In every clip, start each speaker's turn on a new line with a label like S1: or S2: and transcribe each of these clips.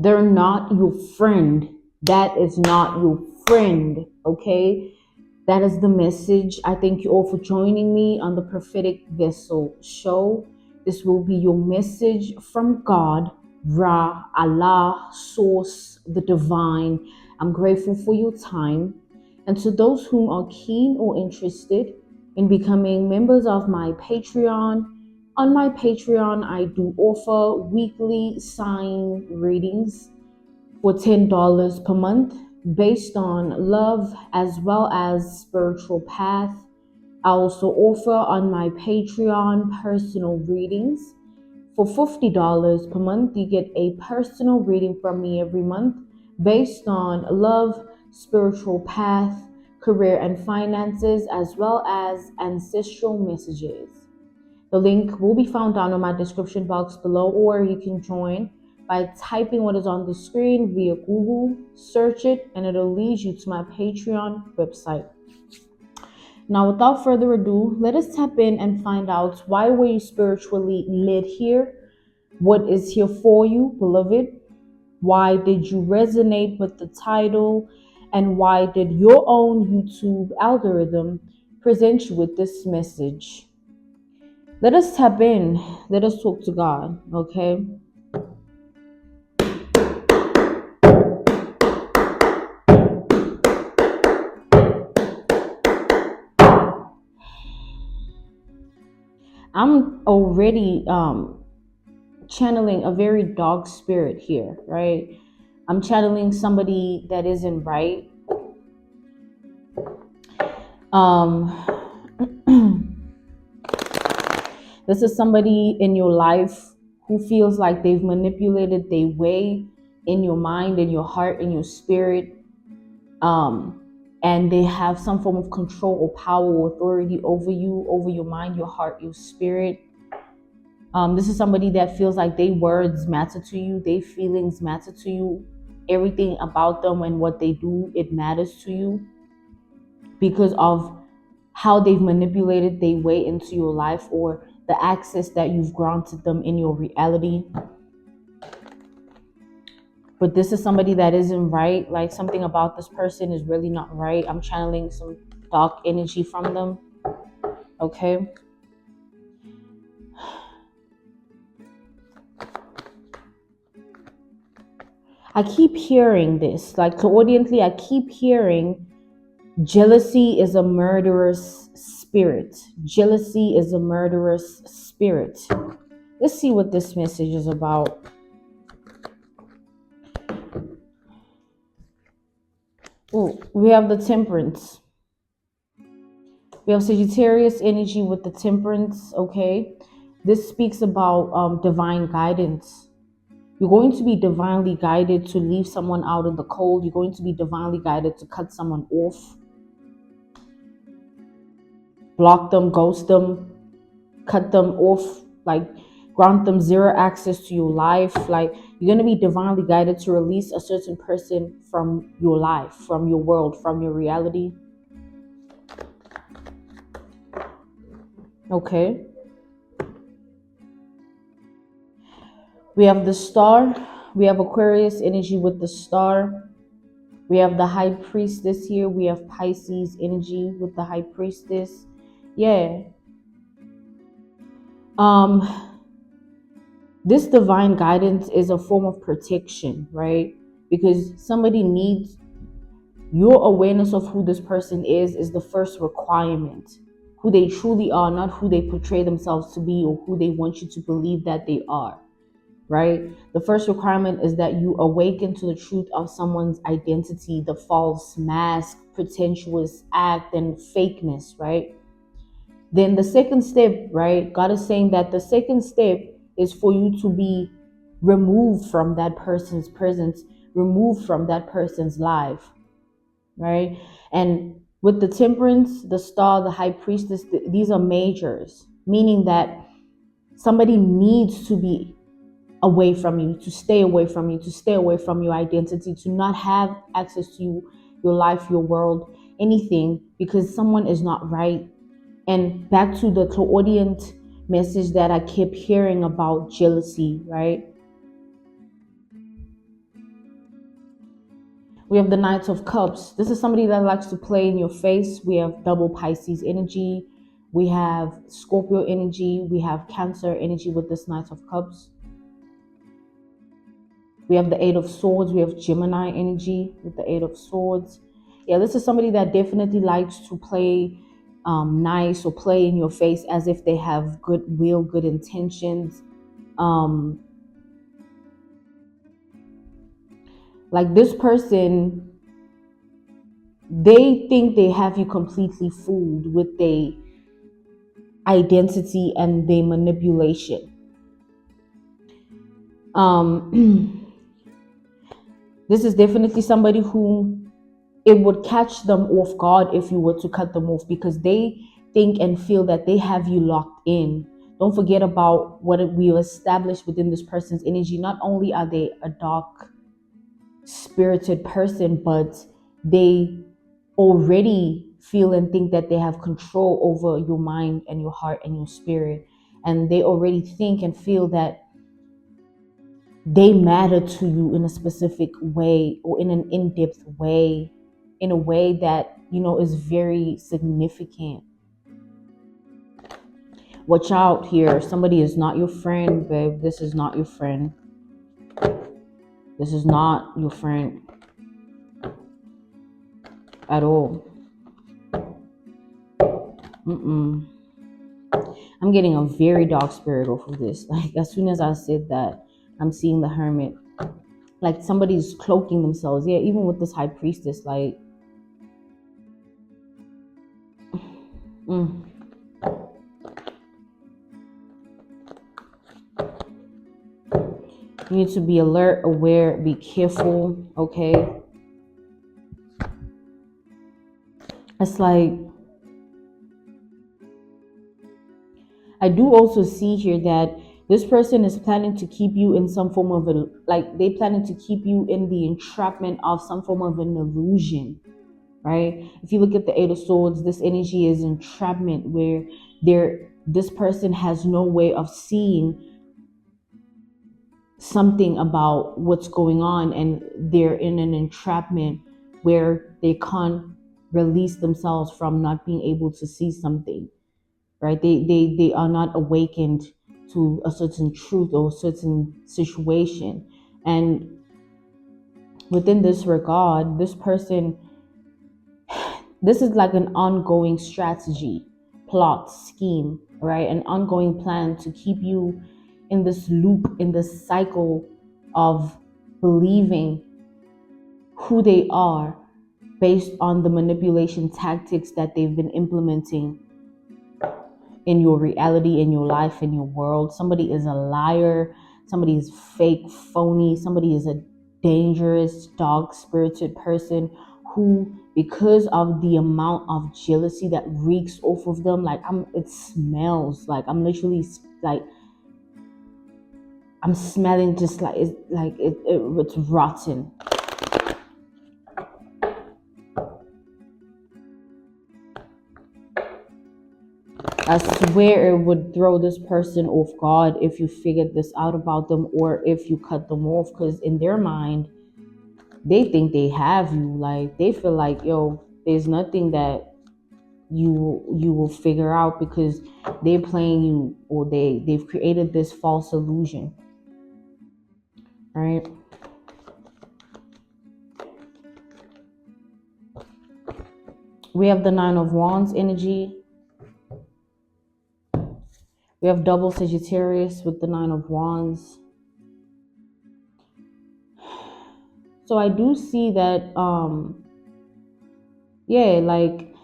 S1: They're not your friend. That is not your friend, okay? That is the message. I thank you all for joining me on the Prophetic Vessel Show. This will be your message from God, Ra, Allah, Source, the Divine. I'm grateful for your time. And to those whom are keen or interested in becoming members of my Patreon, on my Patreon, I do offer weekly sign readings for $10 per month based on love as well as spiritual path. I also offer on my Patreon personal readings. For $50 per month, you get a personal reading from me every month based on love, spiritual path, career and finances, as well as ancestral messages. The link will be found down in my description box below, or you can join by typing what is on the screen via Google, search it, and it'll lead you to my Patreon website. Now, without further ado, let us tap in and find out, why were you spiritually led here? What is here for you, beloved? Why did you resonate with the title? And why did your own YouTube algorithm present you with this message? Let us tap in. Let us talk to God, okay? I'm already channeling a very dark spirit here, right? I'm channeling somebody that isn't right. This is somebody in your life who feels like they've manipulated their way in your mind, in your heart, in your spirit. And they have some form of control or power or authority over you, over your mind, your heart, your spirit. This is somebody that feels like their words matter to you, their feelings matter to you, everything about them and what they do, it matters to you because of how they've manipulated their way into your life or the access that you've granted them in your reality. But this is somebody that isn't right. Like, something about this person is really not right. I'm channeling some dark energy from them. Okay. I keep hearing this. Like, clairaudiently, I keep hearing jealousy is a murderous spirit. Jealousy is a murderous spirit. Let's see what this message is about. Oh, we have the Temperance. We have Sagittarius energy with the Temperance, okay? This speaks about divine guidance. You're going to be divinely guided to leave someone out in the cold. You're going to be divinely guided to cut someone off. Block them, ghost them, cut them off, like grant them zero access to your life. Like, you're going to be divinely guided to release a certain person from your life, from your world, from your reality. Okay. We have the Star. We have Aquarius energy with the Star. We have the High Priestess here. We have Pisces energy with the High Priestess. Yeah. This divine guidance is a form of protection, right? Because somebody needs your awareness of who this person is the first requirement. Who they truly are, not who they portray themselves to be or who they want you to believe that they are, right? The first requirement is that you awaken to the truth of someone's identity, the false mask, pretentious act, and fakeness, right? Then the second step, right? God is saying that the second step is for you to be removed from that person's presence, removed from that person's life, right? And with the Temperance, the Star, the High Priestess, these are majors, meaning that somebody needs to be away from you, to stay away from you, to stay away from your identity, to not have access to you, your life, your world, anything, because someone is not right. And back to the clairaudient message that I kept hearing about jealousy, right? We have the Knight of Cups. This is somebody that likes to play in your face. We have double Pisces energy. We have Scorpio energy. We have Cancer energy with this Knight of Cups. We have the Eight of Swords. We have Gemini energy with the Eight of Swords. Yeah, this is somebody that definitely likes to play nice or play in your face as if they have goodwill, good intentions. Like this person, they think they have you completely fooled with their identity and their manipulation. This is definitely somebody who it would catch them off guard if you were to cut them off, because they think and feel that they have you locked in. Don't forget about what we established within this person's energy. Not only are they a dark spirited person, but they already feel and think that they have control over your mind and your heart and your spirit. And they already think and feel that they matter to you in a specific way, or in an in-depth way, in a way that, you know, is very significant. Watch out here. Somebody is not your friend, babe. This is not your friend. This is not your friend at all. I'm getting a very dark spirit off of this. Like, as soon as I said that, I'm seeing the Hermit. Like, somebody's cloaking themselves. Yeah, even with this High Priestess, like, you need to be alert, aware, be careful, okay? It's like, I do also see here that this person is planning to keep you in some form of a, like, they planning to keep you in the entrapment of some form of an illusion, right? If you look at the Eight of Swords, this energy is entrapment, where this person has no way of seeing something about what's going on, and they're in an entrapment where they can't release themselves from not being able to see something, right? They are not awakened to a certain truth or a certain situation. And within this regard, this person, this is like an ongoing strategy, plot, scheme, right? An ongoing plan to keep you in this loop, in this cycle of believing who they are based on the manipulation tactics that they've been implementing in your reality, in your life, in your world. Somebody is a liar, somebody is fake, phony, somebody is a dangerous, dark spirited person who, because of the amount of jealousy that reeks off of them, like, it smells like, I'm literally like, I'm smelling just like it's rotten. I swear it would throw this person off guard if you figured this out about them, or if you cut them off, because in their mind, they think they have you. Like, they feel like, yo, there's nothing that you will figure out, because they're playing you, or they've created this false illusion, right? We have the Nine of Wands energy. We have double Sagittarius with the Nine of Wands. So I do see that, yeah, like,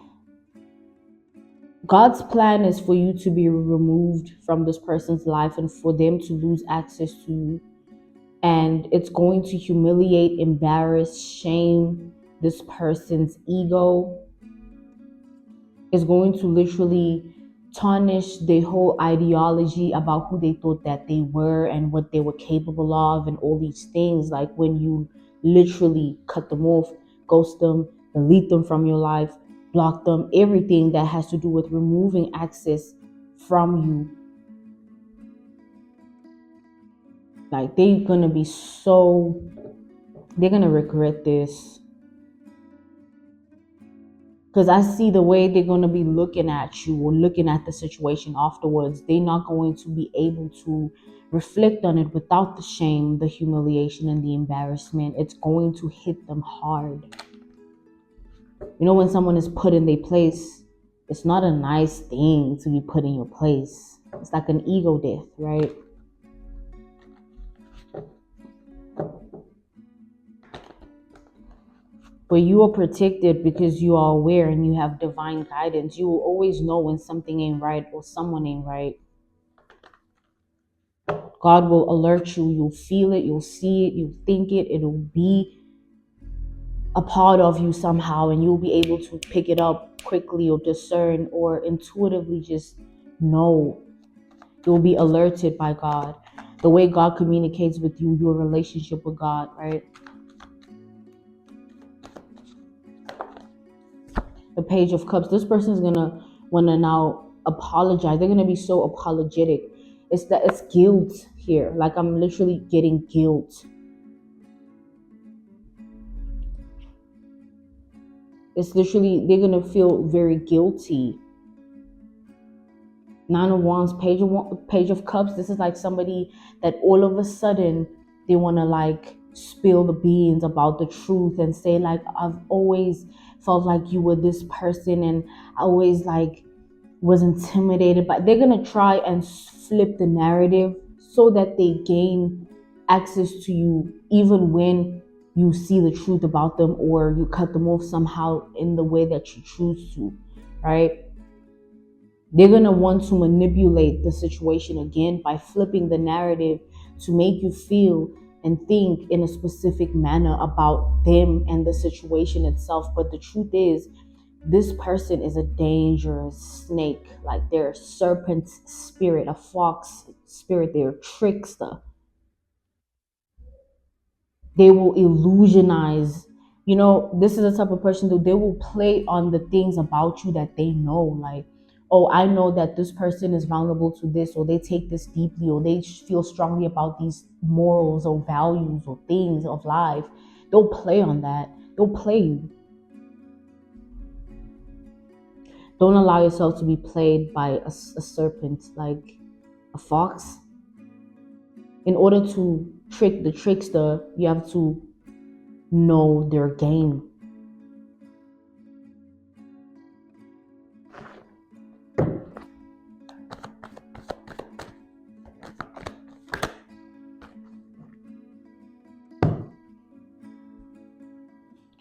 S1: God's plan is for you to be removed from this person's life and for them to lose access to you. And it's going to humiliate, embarrass, shame this person's ego. It's going to literally tarnish their whole ideology about who they thought that they were and what they were capable of, and all these things. Like, when you literally cut them off, ghost them, delete them from your life, block them, everything that has to do with removing access from you. Like, they're gonna regret this. Because I see the way they're going to be looking at you or looking at the situation afterwards. They're not going to be able to reflect on it without the shame, the humiliation, and the embarrassment. It's going to hit them hard. You know, when someone is put in their place, it's not a nice thing to be put in your place. It's like an ego death, right? But you are protected because you are aware and you have divine guidance. You will always know when something ain't right or someone ain't right. God will alert you. You'll feel it. You'll see it. You'll think it. It'll be a part of you somehow, and you'll be able to pick it up quickly or discern or intuitively just know. You'll be alerted by God. The way God communicates with you, your relationship with God, right? The Page of Cups. This person is gonna wanna now apologize. They're gonna be so apologetic. It's guilt here. Like I'm literally getting guilt. It's literally they're gonna feel very guilty. Nine of Wands, Page of Cups. This is like somebody that all of a sudden they want to like spill the beans about the truth and say like, I've always felt like you were this person and I always like was intimidated. But they're gonna try and flip the narrative so that they gain access to you even when you see the truth about them or you cut them off somehow in the way that you choose to, right? They're going to want to manipulate the situation again by flipping the narrative to make you feel and think in a specific manner about them and the situation itself. But the truth is, this person is a dangerous snake. Like they're a serpent spirit, a fox spirit, they're a trickster. They will illusionize. You know, this is the type of person that they will play on the things about you that they know. Like, oh, I know that this person is vulnerable to this, or they take this deeply, or they feel strongly about these morals or values or things of life. They'll play on that. They'll play you. Don't allow yourself to be played by a serpent, like a fox. In order to trick the trickster, you have to know their game.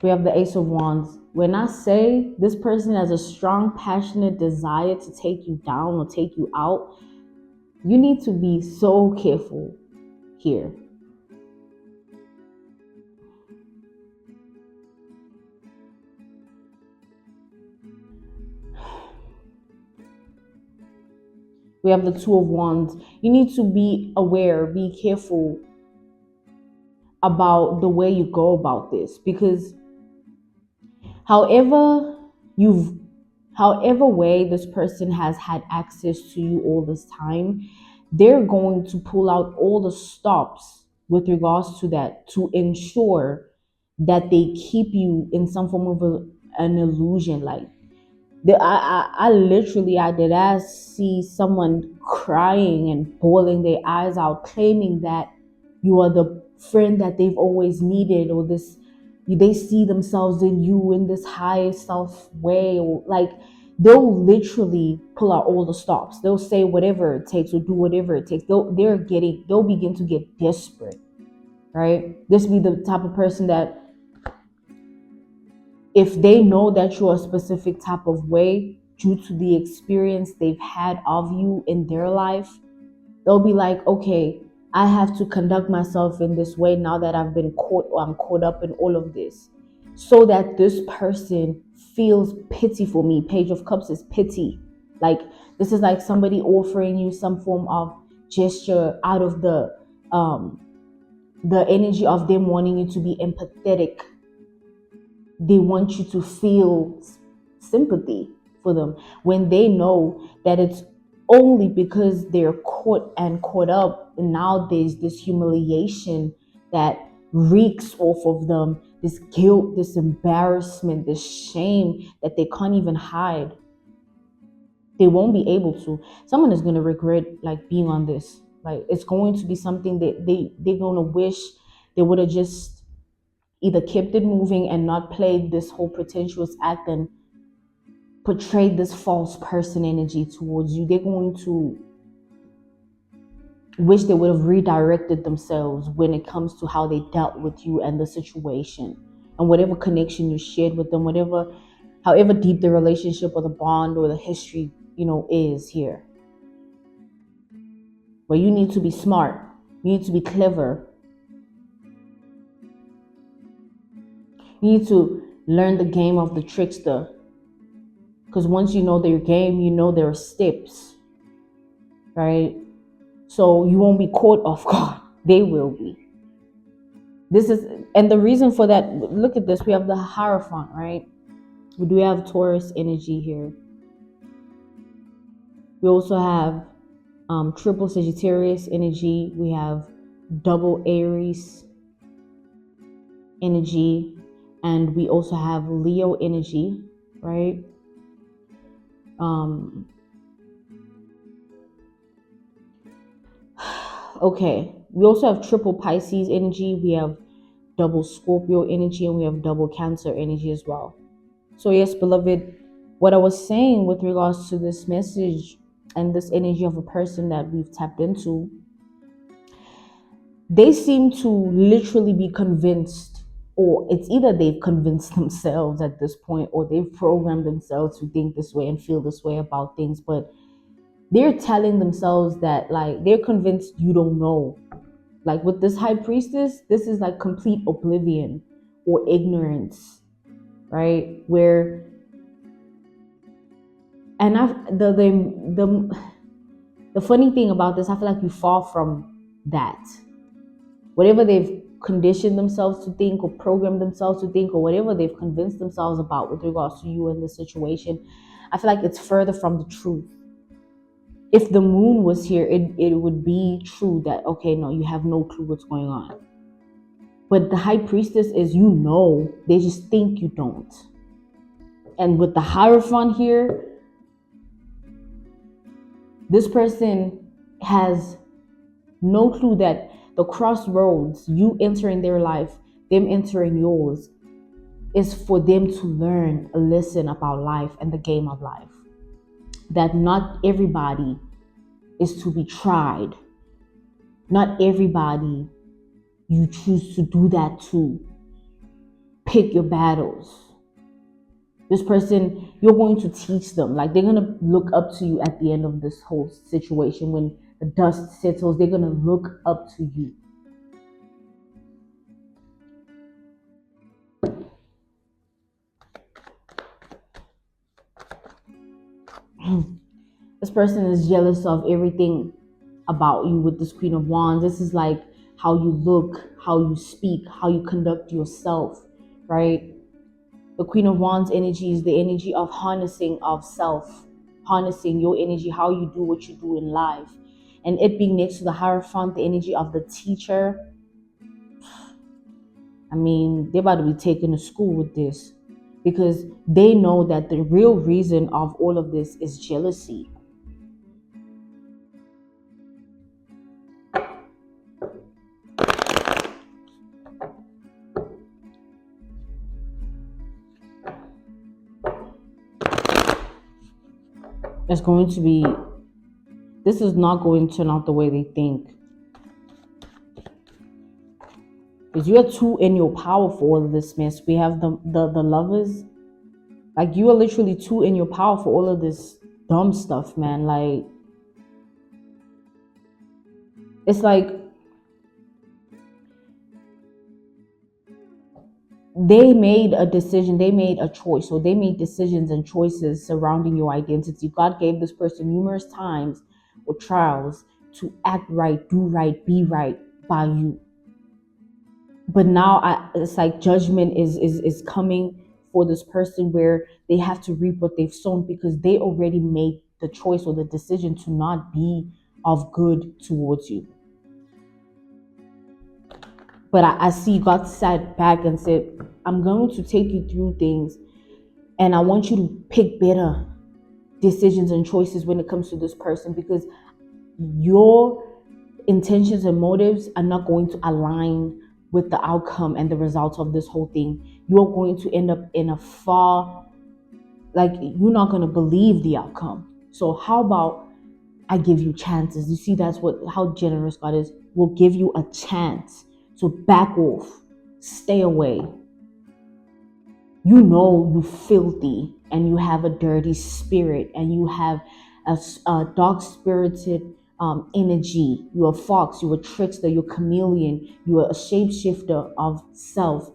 S1: We have the Ace of Wands. When I say this person has a strong, passionate desire to take you down or take you out, you need to be so careful here. We have the Two of Wands. You need to be aware, be careful about the way you go about this, because however you've however way this person has had access to you all this time, they're going to pull out all the stops with regards to that to ensure that they keep you in some form of an illusion. Like I literally I did I see someone crying and bawling their eyes out, claiming that you are the friend that they've always needed, or this they see themselves in you in this high self way, or like they'll literally pull out all the stops. They'll say whatever it takes or do whatever it takes. They'll begin to get desperate, right? This be the type of person that if they know that you're a specific type of way due to the experience they've had of you in their life, they'll be like, okay, I have to conduct myself in this way now that I've been caught or I'm caught up in all of this, so that this person feels pity for me. Page of Cups is pity. Like this is like somebody offering you some form of gesture out of the energy of them wanting you to be empathetic. They want you to feel sympathy for them when they know that it's only because they're caught up, and now there's this humiliation that reeks off of them. this guilt, this embarrassment, this shame that they can't even hide. They won't be able to. Someone is going to regret like being on this. Like it's going to be something that they're going to wish they would have just either kept it moving and not played this whole pretentious act and portrayed this false person energy towards you. They're going to wish they would have redirected themselves when it comes to how they dealt with you and the situation and whatever connection you shared with them, whatever, however deep the relationship or the bond or the history, is here. But you need to be smart. You need to be clever. You need to learn the game of the trickster. Because once you know their game, you know their steps, right? So you won't be caught off guard. They will be. And the reason for that, look at this. We have the Hierophant, right? We do have Taurus energy here. We also have triple Sagittarius energy. We have double Aries energy. And we also have Leo energy, right? Okay. We also have triple Pisces energy. We have double Scorpio energy, and we have double Cancer energy as well. So yes, beloved, what I was saying with regards to this message and this energy of a person that we've tapped into, they seem to literally be convinced, or it's either they've convinced themselves at this point, or they've programmed themselves to think this way and feel this way about things, but they're telling themselves that, like, they're convinced you don't know. Like with this High Priestess, this is like complete oblivion or ignorance, right? Where, and the funny thing about this, I feel like you fall from that. Whatever they've conditioned themselves to think or programmed themselves to think or whatever they've convinced themselves about with regards to you in this situation, I feel like it's further from the truth. If the moon was here, it would be true that, okay, no, you have no clue what's going on. But the High Priestess is, they just think you don't. And with the Hierophant here, this person has no clue that the crossroads, you entering their life, them entering yours, is for them to learn a lesson about life and the game of life. That not everybody is to be tried. Not everybody you choose to do that to. Pick your battles. This person, you're going to teach them. Like, they're going to look up to you at the end of this whole situation. When the dust settles, they're going to look up to you. This person is jealous of everything about you with this Queen of Wands. This is like how you look, how you speak, how you conduct yourself, right? The Queen of Wands energy is the energy of harnessing of self, harnessing your energy, how you do what you do in life. And it being next to the Hierophant, the energy of the teacher. I mean, they're about to be taken to school with this, because they know that the real reason of all of this is jealousy. This is not going to turn out the way they think. Because you are too in your power for all of this mess. We have the Lovers. Like, you are literally too in your power for all of this dumb stuff, man. Like, it's like they made a decision, they made a choice, or they made decisions and choices surrounding your identity. God gave this person numerous times or trials to act right, do right, be right by you. But now it's like judgment is coming for this person, where they have to reap what they've sown, because they already made the choice or the decision to not be of good towards you. But I see God sat back and said, I'm going to take you through things, and I want you to pick better decisions and choices when it comes to this person, because your intentions and motives are not going to align with the outcome and the results of this whole thing. You're going to end up in a far, like, you're not going to believe the outcome. So how about I give you chances? You see, that's what, how generous God is. Will give you a chance. So back off, stay away. You know you filthy, and you have a dirty spirit, and you have a dark spirited energy. You're a fox, you're a trickster, you're a chameleon, you're a shapeshifter of self.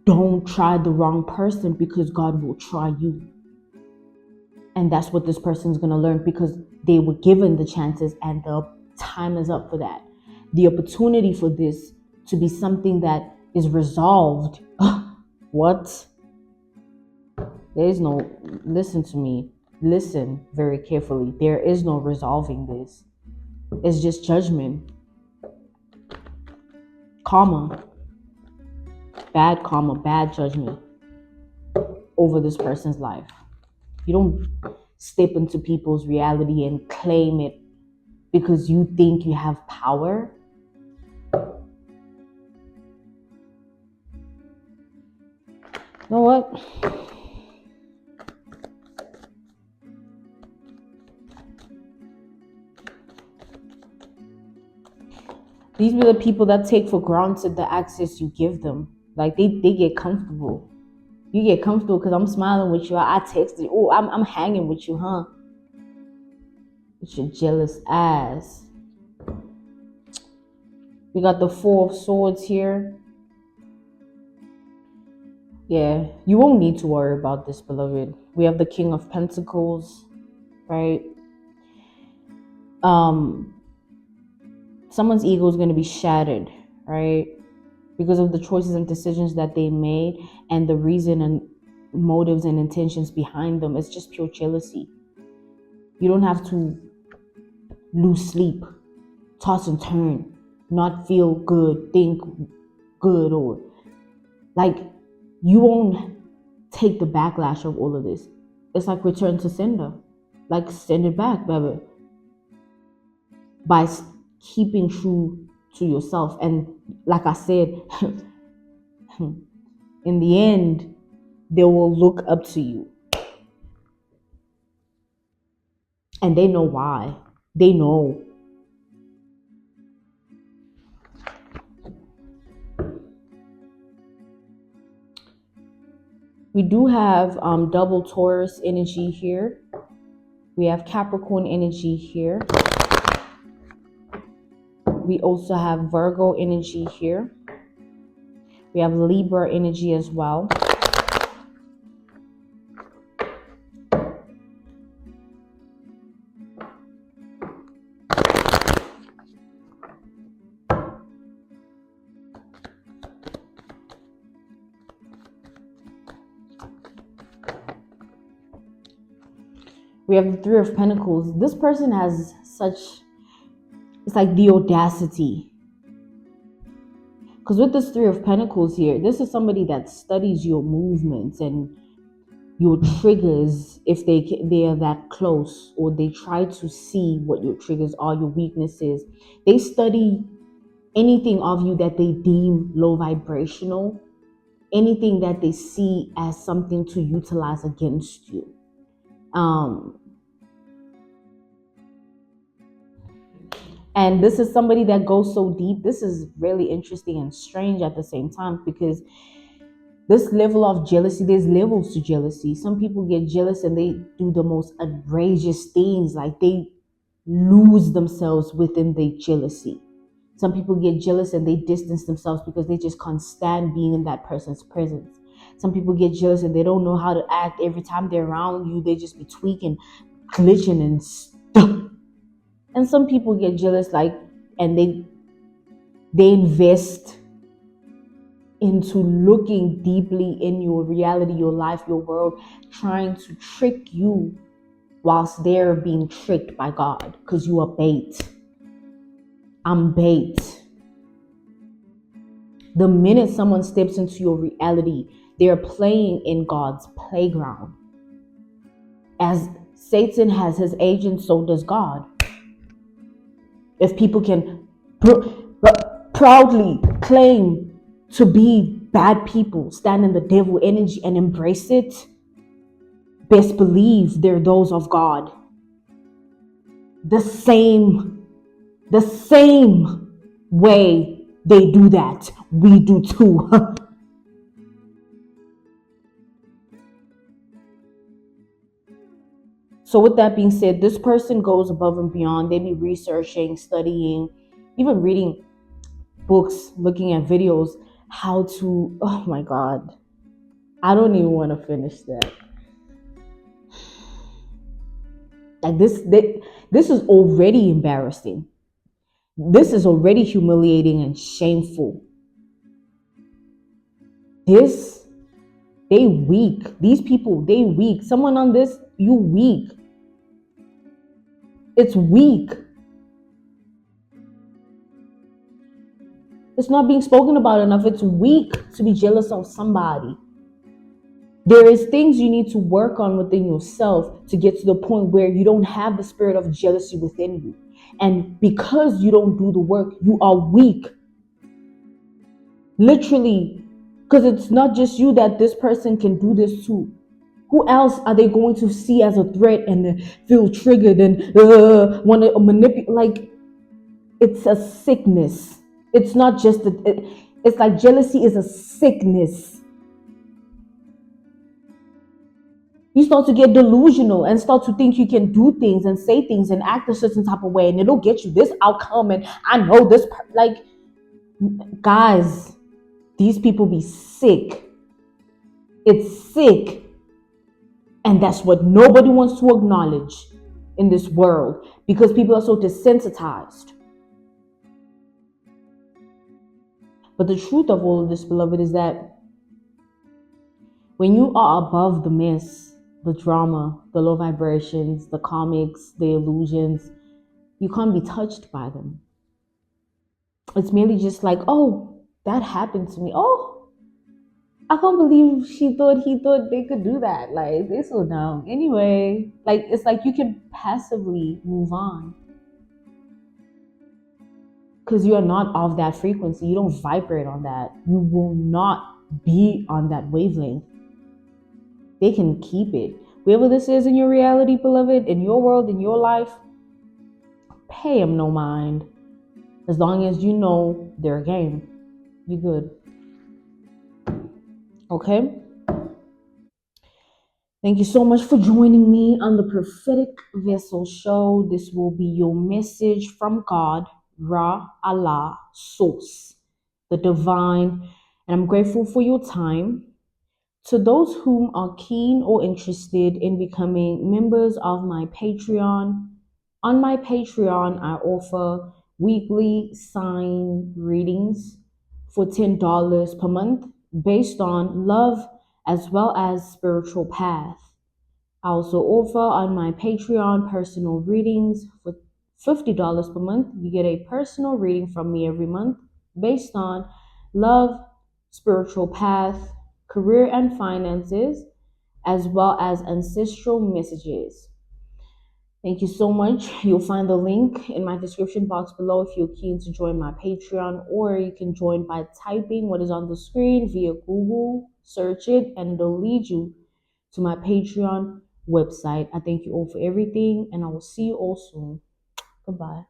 S1: Don't try the wrong person, because God will try you. And that's what this person's going to learn, because they were given the chances and the time is up for that. The opportunity for this to be something that is resolved. What? There is no, listen to me. Listen very carefully. There is no resolving this. It's just judgment. Karma. Bad judgment over this person's life. You don't step into people's reality and claim it because you think you have power. You know what? These are the people that take for granted the access you give them. Like they get comfortable. You get comfortable because I'm smiling with you. I texted you. Oh, I'm hanging with you, huh? It's your jealous ass. We got the Four of Swords here. Yeah, you won't need to worry about this, beloved. We have the King of Pentacles, right? Someone's ego is going to be shattered, right? Because of the choices and decisions that they made, and the reason and motives and intentions behind them. It's just pure jealousy. You don't have to lose sleep, toss and turn, not feel good, think good, or like you won't take the backlash of all of this. It's like return to sender, like send it back, baby, by keeping true to yourself. And like I said, in the end, they will look up to you, and they know why. They know. We do have double Taurus energy here. We have Capricorn energy here. We also have Virgo energy here. We have Libra energy as well. We have the Three of Pentacles. This person has such, it's like the audacity. Because with this Three of Pentacles here, this is somebody that studies your movements and your triggers, if they are that close, or they try to see what your triggers are, your weaknesses. They study anything of you that they deem low vibrational, anything that they see as something to utilize against you. And this is somebody that goes so deep. This is really interesting and strange at the same time, because this level of jealousy, there's levels to jealousy. Some people get jealous and they do the most outrageous things, like they lose themselves within their jealousy. Some people get jealous and they distance themselves because they just can't stand being in that person's presence. Some people get jealous and they don't know how to act. Every time they're around you, they just be tweaking, glitching, and stuff. And some people get jealous, like, and they invest into looking deeply in your reality, your life, your world, trying to trick you whilst they're being tricked by God, because you are bait. I'm bait. The minute someone steps into your reality, they're playing in God's playground. As Satan has his agents, so does God. If people can proudly claim to be bad people, stand in the devil energy and embrace it, best believe they're those of God. The same way they do that, we do too. So with that being said, this person goes above and beyond. They be researching, studying, even reading books, looking at videos, how to, oh my God, I don't even want to finish that. Like this is already embarrassing. This is already humiliating and shameful. This, they weak. These people, they weak. Someone on this, you weak. It's weak. It's not being spoken about enough. It's weak to be jealous of somebody. There is things you need to work on within yourself to get to the point where you don't have the spirit of jealousy within you. And because you don't do the work, you are weak. Literally, because it's not just you that this person can do this to. Who else are they going to see as a threat and feel triggered and want to manipulate? Like, it's a sickness. It's not just it's like jealousy is a sickness. You start to get delusional and start to think you can do things and say things and act a certain type of way, and it'll get you this outcome. And I know this, like, guys, these people be sick. It's sick. And that's what nobody wants to acknowledge in this world because people are so desensitized. But the truth of all of this, beloved, is that when you are above the mess, the drama, the low vibrations, the comics, the illusions, you can't be touched by them. It's merely just like, oh, that happened to me. Oh, I can't believe he thought they could do that. Like, they're so dumb. Anyway, like, it's like you can passively move on. Because you are not of that frequency. You don't vibrate on that. You will not be on that wavelength. They can keep it. Wherever this is in your reality, beloved, in your world, in your life, pay them no mind. As long as you know their game, you good. Okay? Thank you so much for joining me on the Prophetic Vessel Show. This will be your message from God, Ra, Allah, Source, the divine. And I'm grateful for your time. To those whom are keen or interested in becoming members of my Patreon, on my Patreon, I offer weekly sign readings for $10 per month based on love as well as spiritual path. I also offer on my Patreon personal readings for $50 per month. You get a personal reading from me every month based on love, spiritual path, career and finances, as well as ancestral messages. Thank you so much. You'll find the link in my description box below if you're keen to join my Patreon, or you can join by typing what is on the screen via Google, search it, and it'll lead you to my Patreon website. I thank you all for everything, and I will see you all soon. Goodbye.